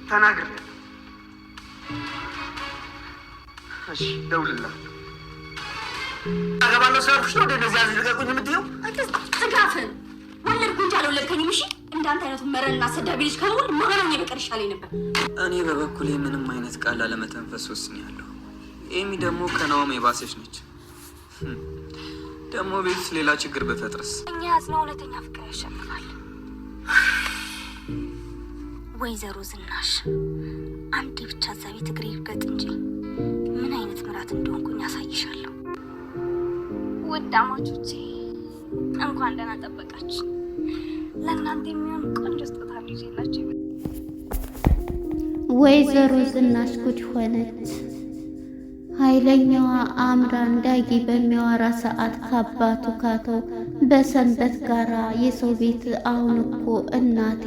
ተናግሬ እሺ ደውልልህ አገባለሁ ሰርፍሽ ነው እንደዚህ ያዝ ልቀቁኝ የምትይው ጽጋፍን ወለድኩ እንጂ አልወለድከኝም። እሺ እንዳንተ አይነቱ መረንና ሰዳቢ ልጅ ከመሆን ማገናኝ በቀር ይሻለኝ ነበር። እኔ በበኩሌ ምንም አይነት ቃል ለመተንፈስ ወስኛለሁ። ኤሚ ደግሞ ከናውም የባሰች ነች። ደግሞ ቤት ሌላ ችግር በፈጥርስ? እኛ ያዝነው እውነተኛ ፍቅር ያሸንፋል። ወይዘሮ ዝናሽ አንዴ ብቻ እዛ ቤት እግሬ ይርገጥ እንጂ ምን አይነት ምራት እንደሆንኩኝ ያሳይሻለሁ። ውድ አማቾቼ እንኳን ደህና ጠበቃችሁ። ለእናንተ የሚሆን ቆንጆ ስጦታ ይዤላችሁ። ወይዘሮ ዝናሽ ጉድ ሆነች። ኃይለኛዋ አምራን ዳጊ በሚያወራ ሰዓት ከአባቱ ካቶ በሰንበት ጋራ የሰው ቤት አሁን እኮ እናቴ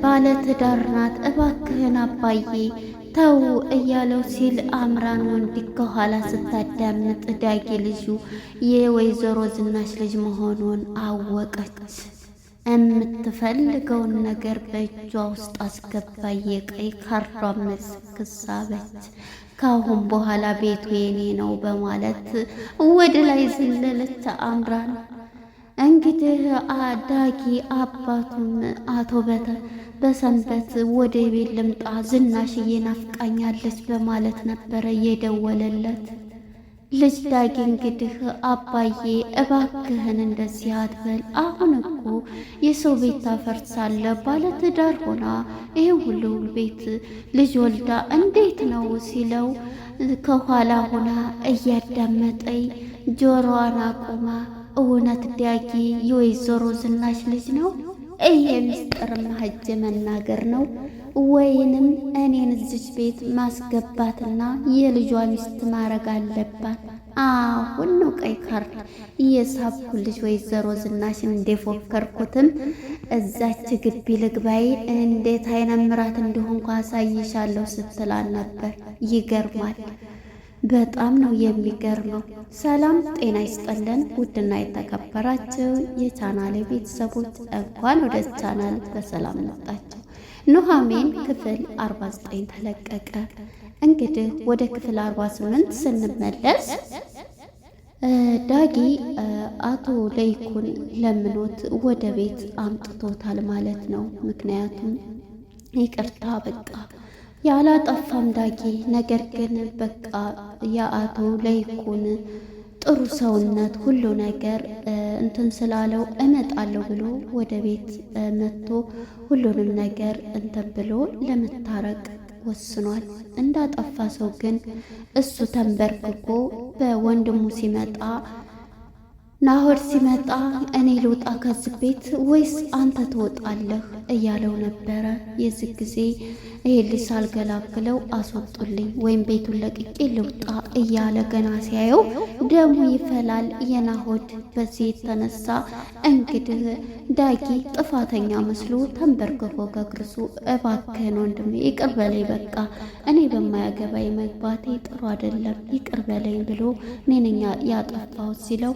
ባለትዳር ናት፣ እባክህን አባዬ ተው እያለው ሲል አምራን ወንድ ከኋላ ስታዳምጥ ዳጊ ልጁ የወይዘሮ ዝናሽ ልጅ መሆኑን አወቀች። የምትፈልገውን ነገር በእጇ ውስጥ አስገባ። የቀይ ካርዷን መስክሳበች። ካሁን በኋላ ቤቱ የኔ ነው በማለት ወደ ላይ ዘለለች አምራን። እንግዲህ ዳጊ አባቱም አቶ በሰንበት ወደ ቤት ልምጣ ዝናሽዬ ናፍቃኛለች በማለት ነበረ የደወለለት። ልጅ ዳጊ እንግዲህ አባዬ እባክህን እንደዚህ አትበል፣ አሁን እኮ የሰው ቤት ታፈርሳለህ፣ ባለትዳር ሆና ይሄ ሁሉ ቤት ልጅ ወልዳ እንዴት ነው ሲለው ከኋላ ሆና እያዳመጠኝ ጆሮዋን አቁማ እውነት ዳጊ የወይዘሮ ዝናሽ ልጅ ነው? ይሄ ምስጢር ሄጄ መናገር ነው ወይንም እኔን እዚች ቤት ማስገባትና የልጇ ሚስት ማድረግ አለባት? አሁን ነው ቀይ ካርድ የሳብኩልሽ ወይዘሮ ዝናሽን እንደፎከርኩትም እዛች ግቢ ልግባይ እንዴት አይነት ምራት እንደሆንኩ አሳይሻለሁ ስትላል ነበር። ይገርማል። በጣም ነው የሚገርመው። ሰላም ጤና ይስጠልን። ውድና የተከበራችሁ የቻናሌ ቤተሰቦች እንኳን ወደ ቻናል በሰላም መጣችሁ። ኑሃሚን ክፍል 49 ተለቀቀ። እንግዲህ ወደ ክፍል 48 ስንመለስ ዳጊ አቶ ለይኩን ለምኖት ወደ ቤት አምጥቶታል ማለት ነው። ምክንያቱም ይቅርታ በቃ ያላጠፋም ዳጊ፣ ነገር ግን በቃ የአቶ ለይኩን ጥሩ ሰውነት ሁሉ ነገር እንትን ስላለው እመጣለሁ ብሎ ወደ ቤት መጥቶ ሁሉንም ነገር እንትን ብሎ ለመታረቅ ወስኗል። እንዳጠፋ ሰው ግን እሱ ተንበርክኮ በወንድሙ ሲመጣ ናሆድ ሲመጣ እኔ ልውጣ ከዚህ ቤት ወይስ አንተ ትወጣለህ እያለው ነበረ። የዚህ ጊዜ ይሄ ልጅ ሳልገላግለው አስወጡልኝ ወይም ቤቱን ለቅቄ ልውጣ እያለ ገና ሲያየው ደሙ ይፈላል የናሆድ። በዚህ የተነሳ እንግዲህ ዳጊ ጥፋተኛ መስሎ ተንበርክኮ ከክርሱ እባክህን ወንድሜ ይቅር በለኝ፣ በቃ እኔ በማያገባኝ መግባቴ ጥሩ አይደለም፣ ይቅር በለኝ ብሎ እኔንኛ ያጠፋሁት ሲለው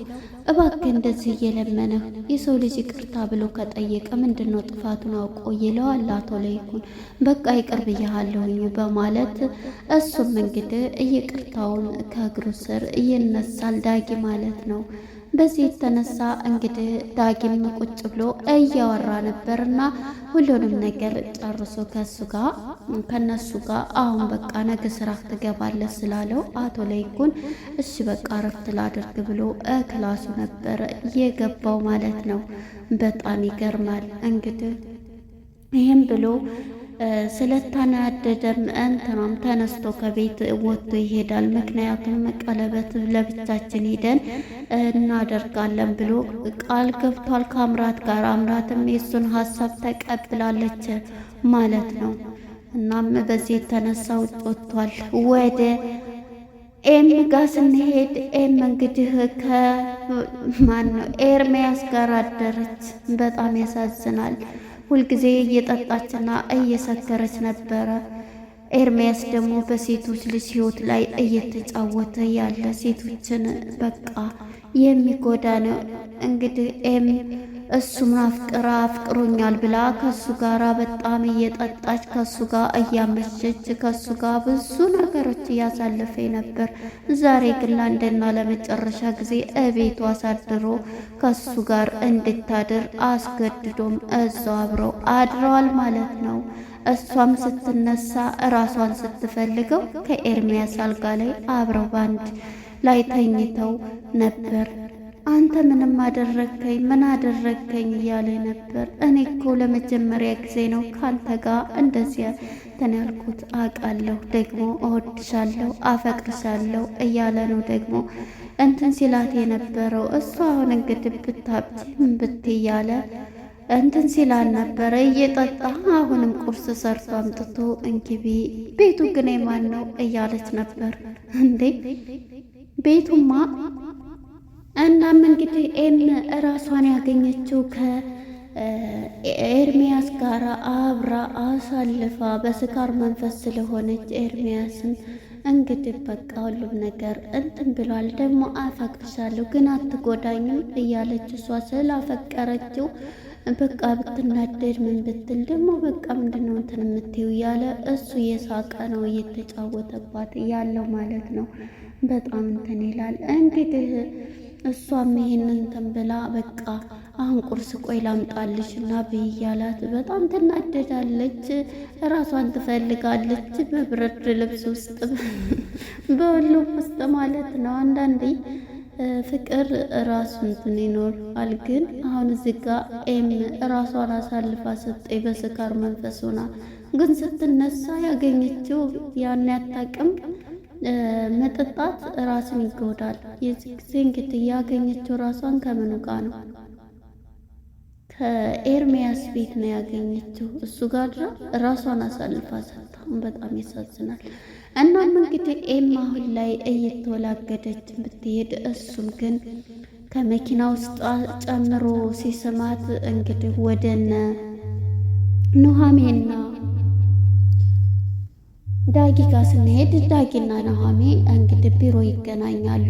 እባክህ እንደዚህ እየለመነህ የሰው ልጅ ይቅርታ ብሎ ከጠየቀ ምንድን ነው ጥፋቱን አውቆ ይለዋል አቶ ለይኩን። በቃ ይቅር ብያለሁኝ በማለት እሱም እንግዲህ ይቅርታውን ከእግሩ ስር ይነሳል ዳጊ ማለት ነው። በዚህ የተነሳ እንግዲህ ዳጊም ቁጭ ብሎ እያወራ ነበርና ሁሉንም ነገር ጨርሶ ከነሱ ጋር አሁን በቃ ነገ ስራ ትገባለህ ስላለው አቶ ለይኩን እሺ በቃ እረፍት ላድርግ ብሎ ክላሱ ነበረ የገባው ማለት ነው። በጣም ይገርማል። እንግዲህ ይህም ብሎ ስለተናደደም እንትናም ተነስቶ ከቤት ወጥቶ ይሄዳል። ምክንያቱም ቀለበት ለብቻችን ሄደን እናደርጋለን ብሎ ቃል ገብቷል ከአምራት ጋር። አምራትም የሱን ሀሳብ ተቀብላለች ማለት ነው። እናም በዚህ የተነሳ ውጭ ወጥቷል። ወደ ኤም ጋር ስንሄድ ኤም እንግዲህ ከማነው ኤርሚያስ ጋር አደረች። በጣም ያሳዝናል። ሁልጊዜ እየጠጣችና እየሰከረች ነበረ። ኤርሚያስ ደግሞ በሴቶች ልጅ ህይወት ላይ እየተጫወተ ያለ ሴቶችን በቃ የሚጎዳ ነው። እንግዲህ ኤም እሱም አፍቅሮኛል ብላ ከሱ ጋር በጣም እየጠጣች ከሱ ጋር እያመሸች ከሱ ጋር ብዙ ነገሮች እያሳለፈ ነበር። ዛሬ ግን ለአንድና ለመጨረሻ ጊዜ እቤቱ አሳድሮ ከሱ ጋር እንድታድር አስገድዶም እዛው አብረው አድረዋል ማለት ነው። እሷም ስትነሳ እራሷን ስትፈልገው ከኤርሚያስ አልጋ ላይ አብረው ባንድ ላይ ተኝተው ነበር። አንተ ምንም አደረግከኝ ምን አደረግከኝ እያለ ነበር። እኔ እኮ ለመጀመሪያ ጊዜ ነው ካንተ ጋር እንደዚያ ተናልኩት። አውቃለሁ ደግሞ እወድሻለሁ አፈቅርሻለሁ እያለ ነው ደግሞ እንትን ሲላት የነበረው። እሷ አሁን እንግዲህ ብታብት ብት እያለ እንትን ሲላል ነበረ እየጠጣ። አሁንም ቁርስ ሰርቶ አምጥቶ እንግቢ ቤቱ ግን የማን ነው እያለች ነበር። እንዴ ቤቱማ እናም እንግዲህ እራሷን ያገኘችው ከኤርሚያስ ጋር አብራ አሳልፋ በስካር መንፈስ ስለሆነች ኤርሚያስም እንግዲህ በቃ ሁሉም ነገር እንትን ብሏል። ደግሞ አፈቅርሻለሁ ግን አትጎዳኝም እያለች እሷ ስላፈቀረችው በቃ ብትናደድ ምን ብትል ደግሞ በቃ ምንድነው እንትን የምትይው እያለ እሱ እየሳቀ ነው እየተጫወተባት ያለው ማለት ነው። በጣም እንትን ይላል እንግዲህ እሷም ይሄንን እንትን ብላ በቃ አሁን ቁርስ ቆይ ላምጣልሽ እና ብይ እያላት በጣም ትናደዳለች። ራሷን ትፈልጋለች በብርድ ልብስ ውስጥ በሁሉም ውስጥ ማለት ነው። አንዳንዴ ፍቅር ራሱ እንትን ይኖራል። ግን አሁን እዚህ ጋር ራሷን አሳልፋ ሰጠኝ በስካር መንፈስ ሆና፣ ግን ስትነሳ ያገኘችው ያን ያታቅም መጠጣት ራስን ይጎዳል። የዚህ ጊዜ እንግዲህ ያገኘችው ራሷን ከምኑ ጋር ነው? ከኤርሚያስ ቤት ነው ያገኘችው። እሱ ጋር ራሷን አሳልፋ ሰጣ። በጣም ያሳዝናል። እናም እንግዲህ አሁን ላይ እየተወላገደች ብትሄድ እሱም ግን ከመኪና ውስጥ ጨምሮ ሲስማት እንግዲህ ወደነ ኑሃሜና ዳጊ ጋር ስንሄድ ዳጊና ኑሃሜ እንግዲህ ቢሮ ይገናኛሉ።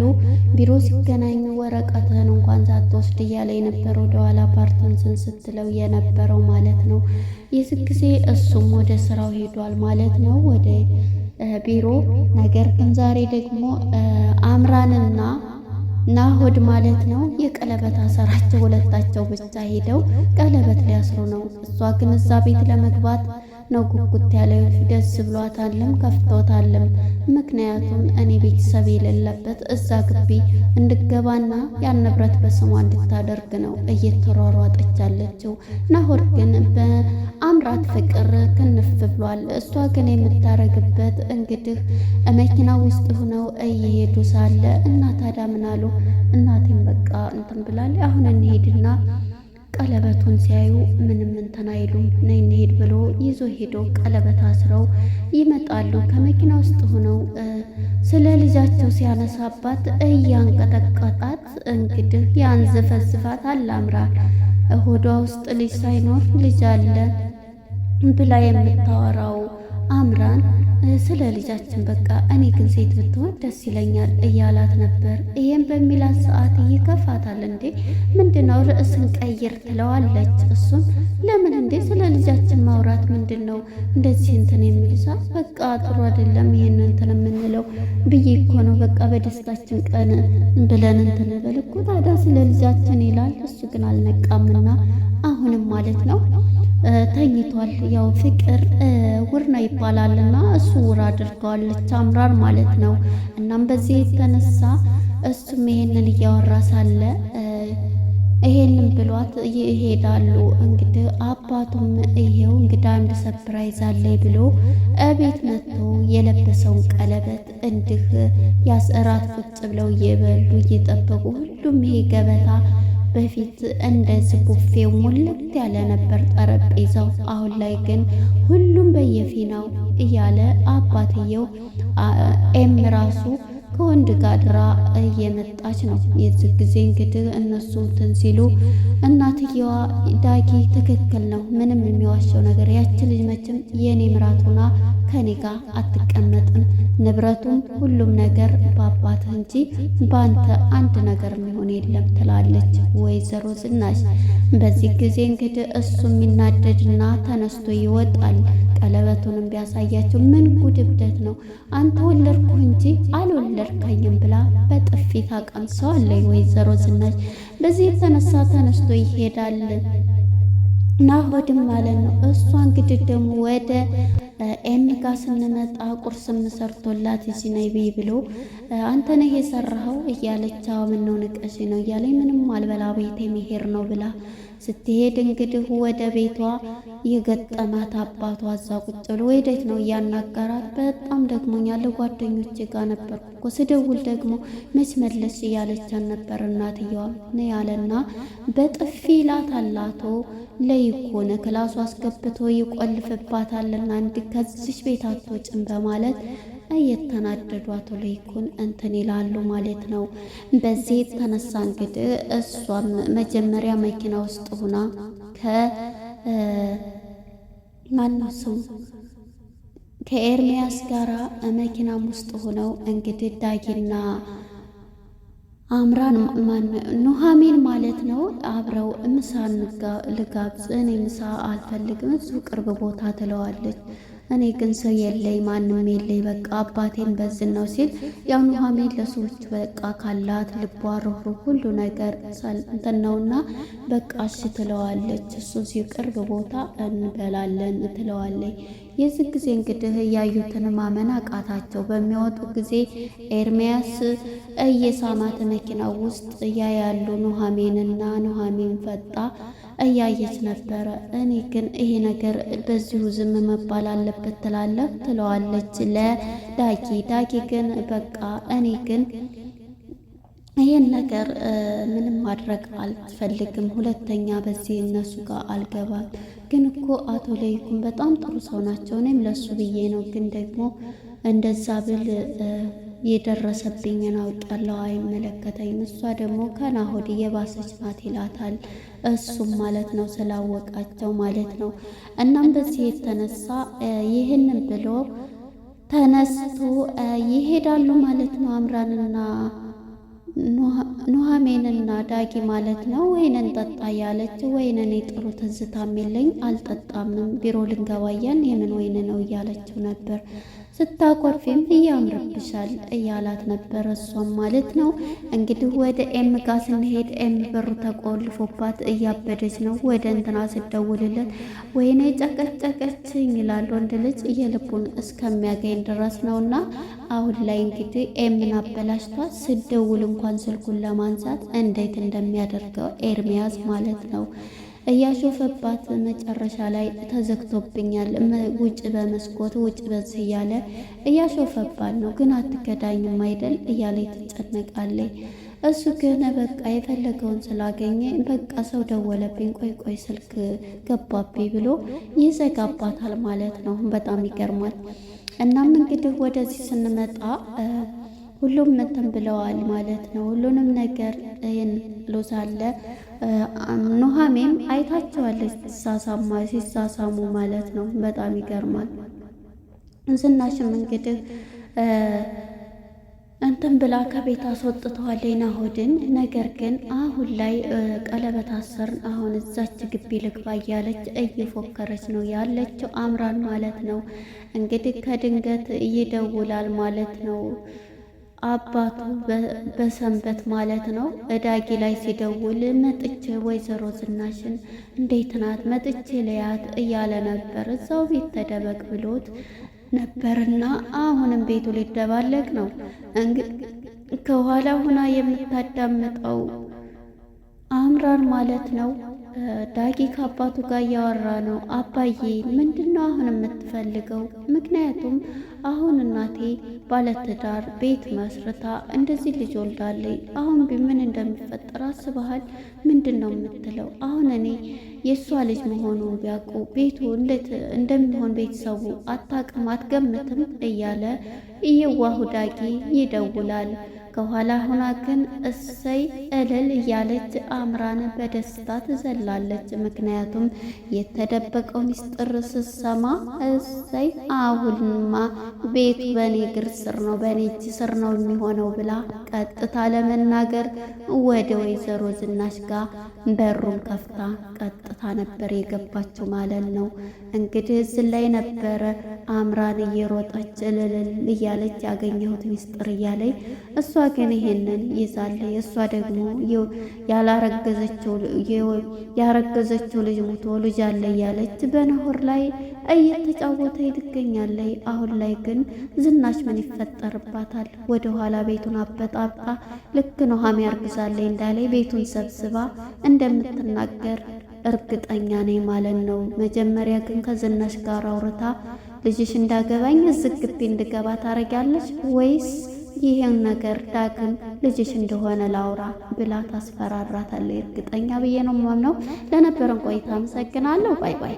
ቢሮ ሲገናኙ ወረቀትህን እንኳን ሳትወስድ እያለ የነበረው ወደኋላ ፓርተንስን ስትለው የነበረው ማለት ነው። የዚህ ጊዜ እሱም ወደ ስራው ሄዷል ማለት ነው፣ ወደ ቢሮ። ነገር ግን ዛሬ ደግሞ አምራንና ናሆድ ማለት ነው የቀለበት አሰራቸው ሁለታቸው ብቻ ሄደው ቀለበት ሊያስሩ ነው። እሷ ግን እዛ ቤት ለመግባት ነው ጉጉት ያለ። ደስ ብሏታልም ከፍቶታልም። ምክንያቱም እኔ ቤተሰብ የሌለበት እዛ ግቢ እንድገባና ያን ንብረት በስሟ እንድታደርግ ነው እየተሯሯጠች ያለችው። ናሆድ ግን በአምራት ፍቅር ክንፍ ብሏል። እሷ ግን የምታረግበት እንግዲህ መኪና ውስጥ ሆነው እየሄዱ ሳለ እና ታዲያ ምን አሉ? እናቴም በቃ እንትን ብላል። አሁን እንሄድና ቀለበቱን ሲያዩ ምንም እንትን አይሉም። ነይ እንሄድ ብሎ ይዞ ሄዶ ቀለበት አስረው ይመጣሉ። ከመኪና ውስጥ ሆነው ስለ ልጃቸው ሲያነሳባት እያንቀጠቀጣት እንግዲህ ያንዘፈዝፋት አላምራል። ሆዷ ውስጥ ልጅ ሳይኖር ልጅ አለ ብላ የምታወራው አምራን ስለ ልጃችን በቃ እኔ ግን ሴት ብትሆን ደስ ይለኛል እያላት ነበር። ይሄን በሚላት ሰዓት ይከፋታል። እንዴ ምንድነው ርዕስን ቀይር ትለዋለች። እሱም ለምን እንዴ ስለ ልጃችን ማውራት ምንድነው እንደዚህ እንትን የሚልሳ በቃ ጥሩ አይደለም ይሄን እንትን የምንለው ብዬ እኮ ነው። በቃ በደስታችን ቀን ብለን እንትን በል እኮ ታዲያ ስለ ልጃችን ይላል። እሱ ግን አልነቃምና አሁንም ማለት ነው ተኝቷል። ያው ፍቅር ውርና ይባላልና እሱ ውር አድርገዋለች አምራር ማለት ነው። እናም በዚህ የተነሳ እሱም ይሄንን እያወራ ሳለ ይሄንን ብሏት ይሄዳሉ። እንግዲህ አባቱም ይሄው እንግዲህ አንድ ሰፕራይዝ አለኝ ብሎ እቤት መጥቶ የለበሰውን ቀለበት እንዲህ ያስራት ቁጭ ብለው እየበሉ እየጠበቁ ሁሉም ይሄ ገበታ በፊት እንደዚህ ቡፌው ሙልት ያለ ነበር ጠረጴዛው። አሁን ላይ ግን ሁሉም በየፊናው እያለ አባትየው ራሱ ከወንድ ጋር ድራ እየመጣች ነው። የዚህ ጊዜ እንግዲህ እነሱ እንትን ሲሉ እናትየዋ ዳጊ ትክክል ነው፣ ምንም የሚዋሸው ነገር ያች ልጅ መቼም የኔ ምራት ሆና ከኔ ጋር አትቀመጥም፣ ንብረቱም ሁሉም ነገር በአባትህ እንጂ በአንተ አንድ ነገር የሚሆን የለም ትላለች ወይዘሮ ዝናሽ። በዚህ ጊዜ እንግዲህ እሱ የሚናደድና ተነስቶ ይወጣል። ቀለበቱንም ቢያሳያቸው ምን ጉድ እብደት ነው አንተ ወለድኩህ እንጂ አልወለድከኝም ብላ በጥፊ ታቀምሰዋለች ወይዘሮ ዝናሽ። በዚህ የተነሳ ተነስቶ ይሄዳል ናሆድም ማለት ነው። እሷ እንግዲህ ደግሞ ወደ ኤሚ ጋር ስንመጣ ቁርስም ሰርቶላት እዚህ ነይ ብይ ብሎ አንተ ነህ የሰራኸው እያለች ምነው ንቀሽ ነው እያለኝ ምንም አልበላ ቤቴ መሄድ ነው ብላ ስትሄድ እንግዲህ ወደ ቤቷ የገጠማት አባቷ እዛ ቁጭ ብሎ ወዴት ነው እያናገራት። በጣም ደግሞኛል ጓደኞቼ ጋር ነበርኩ እኮ ስደውል ደግሞ መች መለሽ እያለቻት ነበር እናትየዋ ነው ያለና በጥፊ ላታላቶ ለይኮነ ክላሱ አስገብቶ ይቆልፍባታልና እንዲ ከዚች ቤት አትወጭም በማለት እየተናደዱ አቶ ለይኩን እንትን ይላሉ ማለት ነው። በዚህ የተነሳ እንግዲህ እሷም መጀመሪያ መኪና ውስጥ ሆና ማነው ስሙ ከኤርሚያስ ጋራ መኪናም ውስጥ ሆነው እንግዲህ ዳጊና አምራን ኑሐሚን ማለት ነው አብረው ምሳ ልጋብዝ፣ እኔ ምሳ አልፈልግም እዚሁ ቅርብ ቦታ ትለዋለች። እኔ ግን ሰው የለኝ ማንም የለኝ በቃ አባቴን በዝን ነው ሲል ያው ኑሐሚን ለሰዎች በቃ ካላት ልቧ ሩህሩህ ሁሉ ነገር እንትን ነውና በቃ እሺ ትለዋለች። እሱ ሲቅርብ ቦታ እንበላለን ትለዋለች። የዚህ ጊዜ እንግዲህ ያዩትን ማመን አቃታቸው። በሚወጡ ጊዜ ኤርሚያስ እየሳማት መኪና ውስጥ ያያሉ ኑሐሚንና ኑሐሚን ፈጣ እያየች ነበረ። እኔ ግን ይሄ ነገር በዚሁ ዝም መባል አለበት ትለዋለች ለዳጊ። ዳጊ ግን በቃ እኔ ግን ይሄን ነገር ምንም ማድረግ አልፈልግም፣ ሁለተኛ በዚህ እነሱ ጋር አልገባም። ግን እኮ አቶ ለይኩን በጣም ጥሩ ሰው ናቸው፣ እኔም ለሱ ብዬ ነው። ግን ደግሞ እንደዛ ብል የደረሰብኝን አውቃለሁ፣ አይመለከተኝም። እሷ ደግሞ ከናሆድ የባሰች ናት ይላታል። እሱም ማለት ነው ስላወቃቸው ማለት ነው። እናም በዚህ የተነሳ ይህንን ብሎ ተነስቶ ይሄዳሉ ማለት ነው። አምራንና ኑሐሚንና ዳጊ ማለት ነው። ወይንን ጠጣ ያለች ወይን እኔ ጥሩ ትዝታም የለኝ አልጠጣምም፣ ቢሮ ልንገባያን የምን ወይን ነው እያለችው ነበር። ስታኮርፊም እያምርብሻል እያላት ነበር እሷም ማለት ነው። እንግዲህ ወደ ኤም ጋር ስንሄድ ኤም በሩ ተቆልፎባት እያበደች ነው። ወደ እንትና ስደውልለት ወይኔ ጨቀጨቀችኝ ይላል ወንድ ልጅ የልቡን እስከሚያገኝ ድረስ ነውና አሁን ላይ እንግዲህ ኤምን አበላሽቷት ስደውል እንኳን ስልኩን ለማንሳት እንዴት እንደሚያደርገው ኤርሚያስ ማለት ነው እያሾፈባት መጨረሻ ላይ ተዘግቶብኛል፣ ውጭ በመስኮት ውጭ በዚህ እያለ እያሾፈባት ነው። ግን አትከዳኝም አይደል እያለ ትጨነቃለች። እሱ ግን በቃ የፈለገውን ስላገኘ በቃ ሰው ደወለብኝ፣ ቆይ ስልክ ገባብኝ ብሎ ይዘጋባታል ማለት ነው። በጣም ይገርማል። እናም እንግዲህ ወደዚህ ስንመጣ ሁሉም እንትን ብለዋል ማለት ነው። ሁሉንም ነገር ብሎ ሳለ ኑሐሚን አይታቸዋለች ሲሳሳሙ ማለት ነው። በጣም ይገርማል። ዝናሽም እንግዲህ እንትን ብላ ከቤት አስወጥተዋለች ናሆድን። ነገር ግን አሁን ላይ ቀለበት አሰርን፣ አሁን እዛች ግቢ ልግባ እያለች እየፎከረች ነው ያለችው አምራን ማለት ነው። እንግዲህ ከድንገት ይደውላል ማለት ነው አባቱ በሰንበት ማለት ነው ዳጊ ላይ ሲደውል መጥቼ ወይዘሮ ዝናሽን እንዴት ናት መጥቼ ልያት እያለ ነበር። እዛው ቤት ተደበቅ ብሎት ነበርና አሁንም ቤቱ ሊደባለቅ ነው። ከኋላ ሁና የምታዳምጠው አምራን ማለት ነው ዳጊ ከአባቱ ጋር እያወራ ነው። አባዬ ምንድነው አሁን የምትፈልገው? ምክንያቱም አሁን እናቴ ባለትዳር ቤት መስርታ እንደዚህ ልጅ ወልዳለች። አሁን ምን እንደሚፈጠር አስበሃል? ምንድን ነው የምትለው? አሁን እኔ የእሷ ልጅ መሆኑን ቢያውቁ ቤቱ እንዴት እንደሚሆን ቤተሰቡ አታውቅም፣ አትገምትም እያለ እየዋሁ ዳጊ ይደውላል። ከኋላ ሆና ግን እሰይ እልል እያለች አምራን በደስታ ትዘላለች። ምክንያቱም የተደበቀው ሚስጥር ስትሰማ እሰይ አሁንማ ቤቱ በእኔ እግር ስር ነው፣ በእኔ እጅ ስር ነው የሚሆነው ብላ ቀጥታ ለመናገር ወደ ወይዘሮ ዝናሽ ጋር በሩን ከፍታ ቀጥታ ነበር የገባችው ማለት ነው። እንግዲህ እዚህ ላይ ነበረ አምራን እየሮጠች እልል እያለች ያገኘሁት ሚስጥር እያለች እሷ ግን ይሄንን ይዛለች። እሷ ደግሞ ያረገዘችው ልጅ ሙቶ ልጅ አለ እያለች በናሆር ላይ እየተጫወተ ትገኛለች። አሁን ላይ ግን ዝናሽ ምን ይፈጠርባታል? ወደኋላ ቤቱን አበጣብጣ ልክ ነው ሀሚ ያርግዛለች እንዳለች ቤቱን ሰብስባ እንደምትናገር እርግጠኛ ነኝ ማለት ነው። መጀመሪያ ግን ከዝናሽ ጋር አውርታ ልጅሽ እንዳገባኝ ዝግቤ እንድገባ ታረጊያለሽ ወይስ ይሄን ነገር ዳግም ልጅሽ እንደሆነ ላውራ ብላ ታስፈራራታለች። እርግጠኛ ብዬ ነው የማምነው። ለነበረን ቆይታ አመሰግናለሁ። ባይ ባይ።